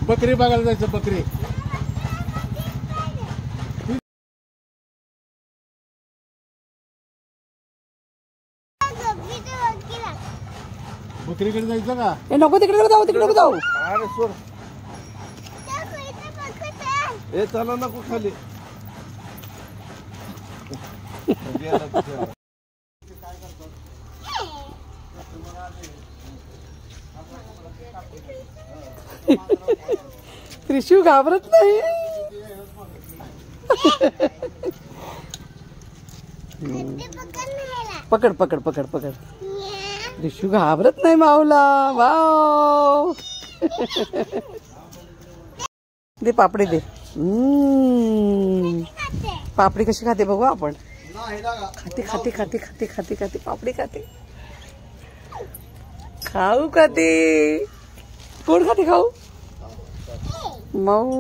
बकरी बघायला जायचं. बकरी बकरीकडे जायचं का? नको तिकडे जाऊ, तिकडे जाऊ. अरे सोड. ए चला नको खाली. त्रिशू घाबरत नाही. पकड पकड पकड पकड. त्रिशू घाबरत नाही माऊला. वाव. दे पापडी दे. पापडी कशी खाते बघू आपण. खाते खाते खाते खाते खाते खाते पापडी खाते. खाऊ खाते. कोण खाते खाऊ. माऊ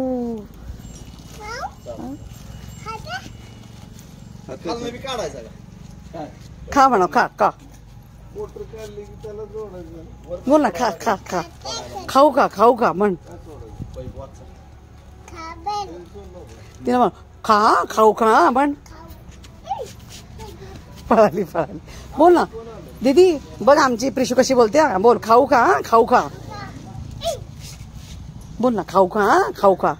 खा म्हणा. खा खा बोल ना. खा खा खा. खाऊ का खाऊ का म्हण. तिला म्हण खा खाऊ खा म्हण. पळाली पळाली. बोल ना दीदी. बघ आमची प्रिशू कशी बोलते. बोल खाऊ का खाऊ का. बोल ना खाऊ का खाऊ का.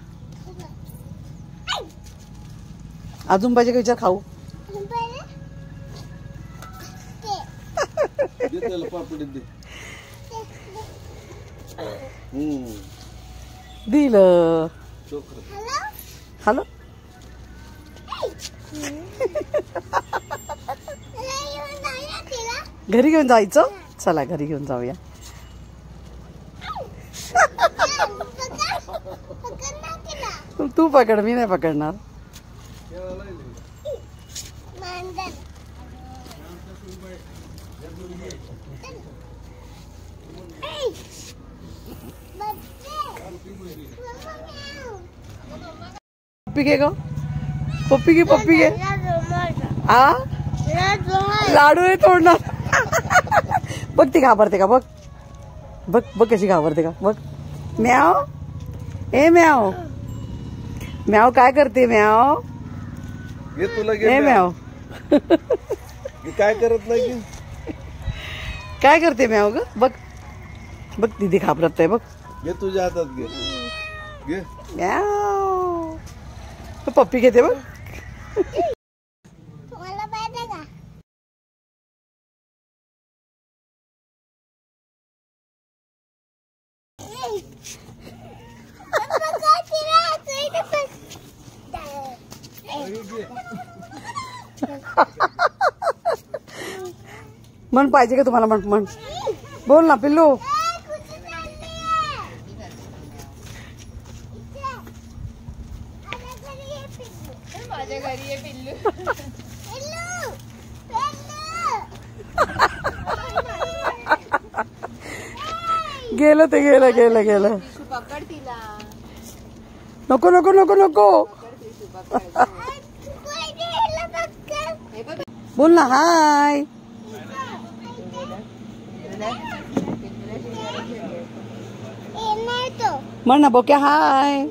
अजून पाहिजे का विचार. खाऊ दिलं. हॅलो. घरी घेऊन जायचं. चला घरी घेऊन जाऊया. तू पकड. मी नाही पकडणार. पप्पी घे ग. पप्पी घे पप्पी घे. आ लाडू आहे तोडणार. बघ ती घाबरते का. बघ बघ बघ कशी घाबरते का. बघ. म्याव. ए म्याव. म्याव काय करते. म्याव. ए म्याव. काय करत नाही. काय करते म्याव ग. बघ बघ दीदी घाबरत आहे. बघ घे तुझ्या हातात. घे घे. म्याव. पप्पी घेते बघ. म्हण पाहिजे का तुम्हाला. म्हण म्हण. बोल ना पिल्लू. माझ्या घरी आहे पिल्लू. गेलं ते गेलं गेलं गेलं. पकड तिला. नको नको नको नको. बोल ना हाय. म्हण ना बोक्या हाय.